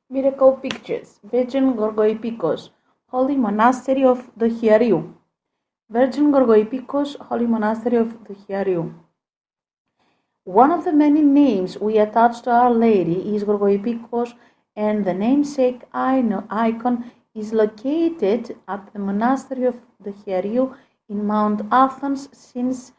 Miracle Pictures, Virgin Gorgoipikoos, Holy Monastery of Dohiariou. Virgin Gorgoipikoos, Holy Monastery of Dohiariou. One of the many names we attach to Our Lady is Gorgoipikoos, and the namesake icon is located at the Monastery of Dohiariou in Mount Athos since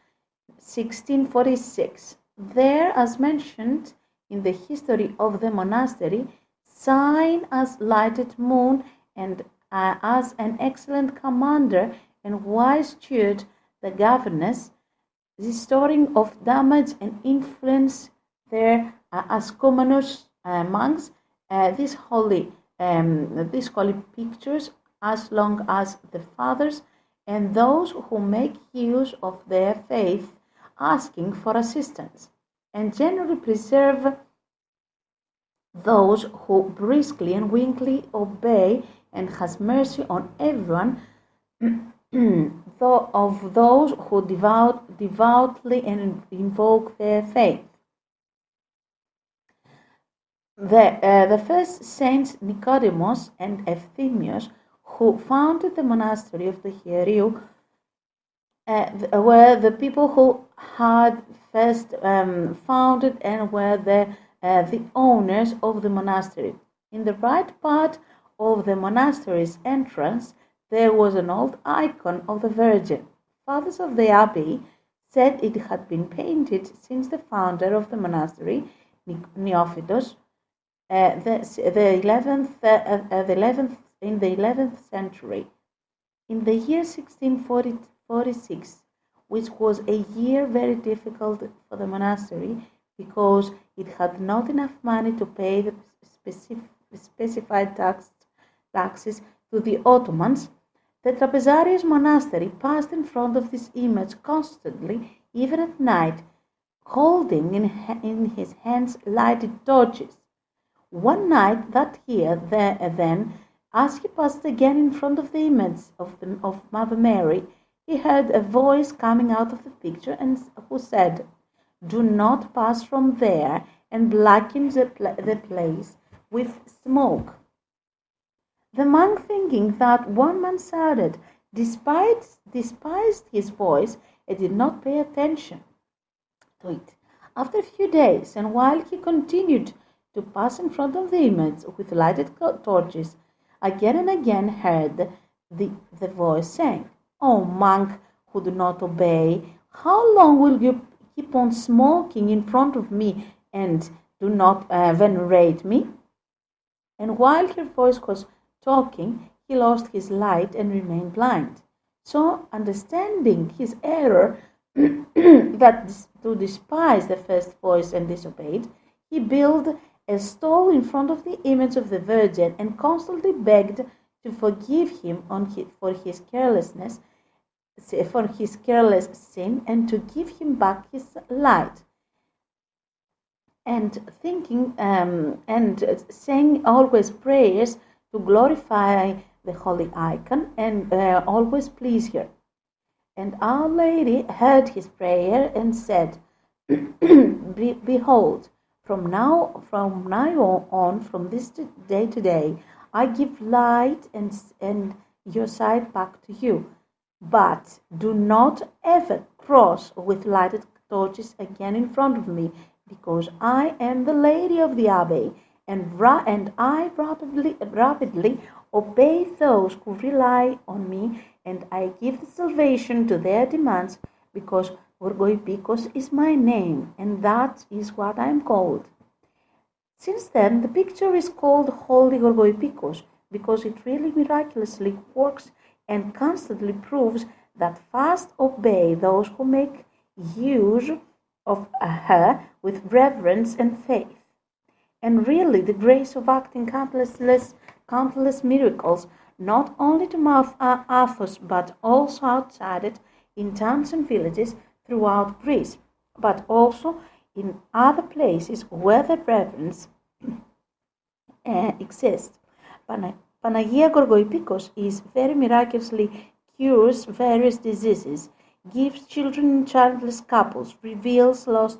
1646. There, as mentioned in the history of the monastery, sign as lighted moon and as an excellent commander and wise steward, the governess, restoring of damage and influence there as commoners monks. These holy pictures, as long as the fathers and those who make use of their faith, asking for assistance, and generally preserve those who briskly and willingly obey, and has mercy on everyone, of those who devoutly and invoke their faith. The first saints Nicodemus and Ephthemius, who founded the monastery of the Dohiariou, were the people who had first founded and were the owners of the monastery. In the right part of the monastery's entrance, there was an old icon of the Virgin. Fathers of the abbey said it had been painted since the founder of the monastery, Neophytos, in the 11th century. In the year 1646, which was a year very difficult for the monastery because it had not enough money to pay the specified taxes to the Ottomans, the Trapezarius monastery passed in front of this image constantly, even at night, holding in his hands lighted torches. One night that year, then, as he passed again in front of the image of Mother Mary, he heard a voice coming out of the picture and who said, "Do not pass from there and blacken the place with smoke." The monk, thinking that one man shouted, despised his voice and did not pay attention to it. After a few days, and while he continued to pass in front of the image with lighted torches, again and again heard the voice saying, "O monk who do not obey, how long will you keep on smoking in front of me and do not venerate me?" And while her voice was talking, he lost his light and remained blind. So, understanding his error, that to despise the first voice and disobeyed, he built a stall in front of the image of the Virgin and constantly begged to forgive him for his careless sin, and to give him back his light. And thinking and saying always prayers to glorify the holy icon and always please her. And Our Lady heard his prayer and said, "Behold, from now on, from this day to day, I give light and your sight back to you. But do not ever cross with lighted torches again in front of me, because I am the Lady of the Abbey, and I rapidly obey those who rely on me, and I give the salvation to their demands, because Gorgoipikoos is my name, and that is what I am called." Since then, the picture is called Holy Gorgoipikoos, because it really miraculously works and constantly proves that fast obey those who make use of her with reverence and faith. And really, the grace of acting countless miracles, not only to Mount Athos, but also outside it, in towns and villages throughout Greece, but also in other places where the reverence exists. Panagia Gorgoipikoos is very miraculously cures various diseases, gives children in childless couples, reveals lost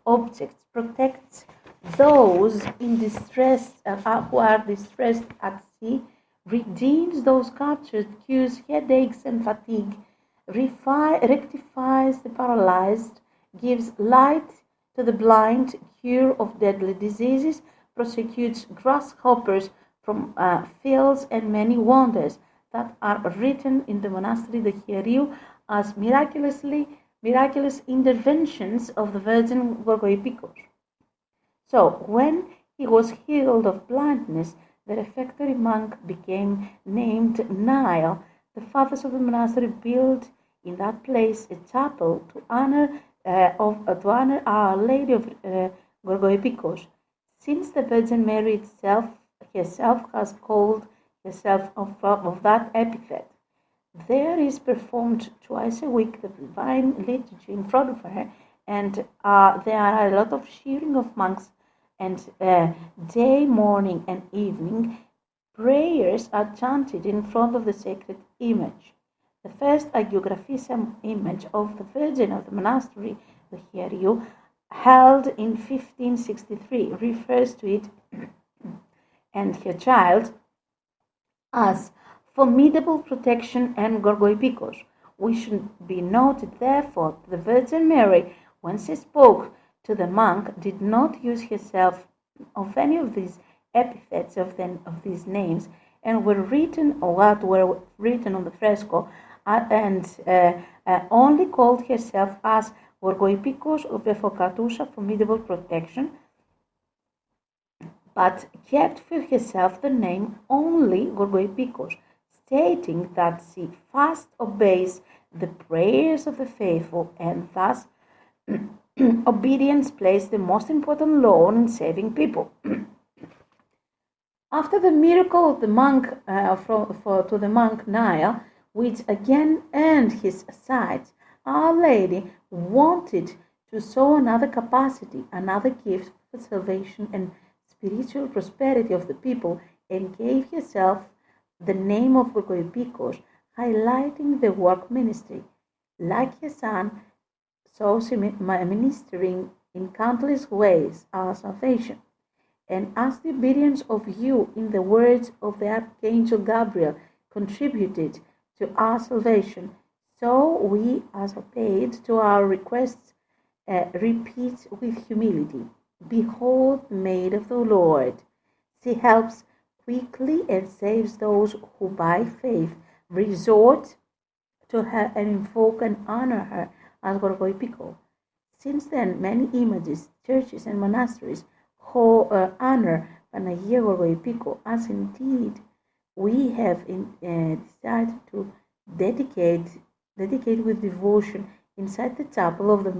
objects, protects those in distress, who are distressed at sea, redeems those captured, cures headaches and fatigue, rectifies the paralyzed, gives light to the blind, cure of deadly diseases, prosecutes grasshoppers from fields, and many wonders that are written in the monastery of Dohiariou as miraculous interventions of the Virgin Gorgoipikoos. So, when he was healed of blindness, the refectory monk became named Nile. The fathers of the monastery built in that place a chapel to honor Our Lady of Gorgoipikoos, since the Virgin Mary herself has called herself of that epithet. There is performed twice a week the divine liturgy in front of her, and there are a lot of cheering of monks, and day, morning, and evening prayers are chanted in front of the sacred image. The first hagiographism image of the Virgin of the monastery, the Dohiariou, held in 1563, refers to it and her child as formidable protection and Gorgoipikoos. We should be noted, therefore, that the Virgin Mary, when she spoke to the monk, did not use herself of any of these epithets of these names, and were written on the fresco, and only called herself as Gorgoipikoos of Ephokatousa, formidable protection, but kept for herself the name only Gorgoipikoos, stating that she fast obeys the prayers of the faithful, and thus obedience plays the most important role in saving people. After the miracle of the monk to the monk Nile, which again earned his sight, Our Lady wanted to show another capacity, another gift for salvation and spiritual prosperity of the people, and gave herself the name of Gorgoipikoos, highlighting the work ministry. Like her son, so she ministering in countless ways our salvation. And as the obedience of you in the words of the Archangel Gabriel contributed to our salvation, so we, as obeyed to our requests, repeat with humility, Behold, Maid of the Lord. She helps quickly and saves those who by faith resort to her and invoke and honor her as Gorgoipikoos. Since then, many images, churches, and monasteries honor Panagia Gorgoipikoos, as indeed we have decided to dedicate with devotion inside the chapel of our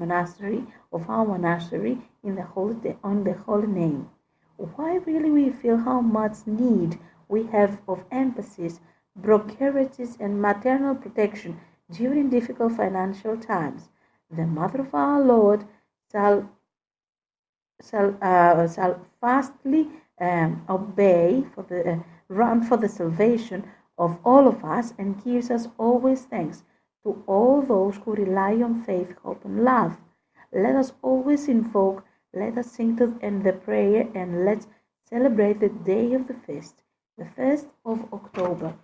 monastery on the holy name. Why really we feel how much need we have of emphasis, brocurages, and maternal protection during difficult financial times. The Mother of our Lord shall fastly obey run for the salvation of all of us, and gives us always thanks to all those who rely on faith, hope, and love. Let us always invoke, let us sing to end the prayer, and let's celebrate the day of the feast, the 1st of October.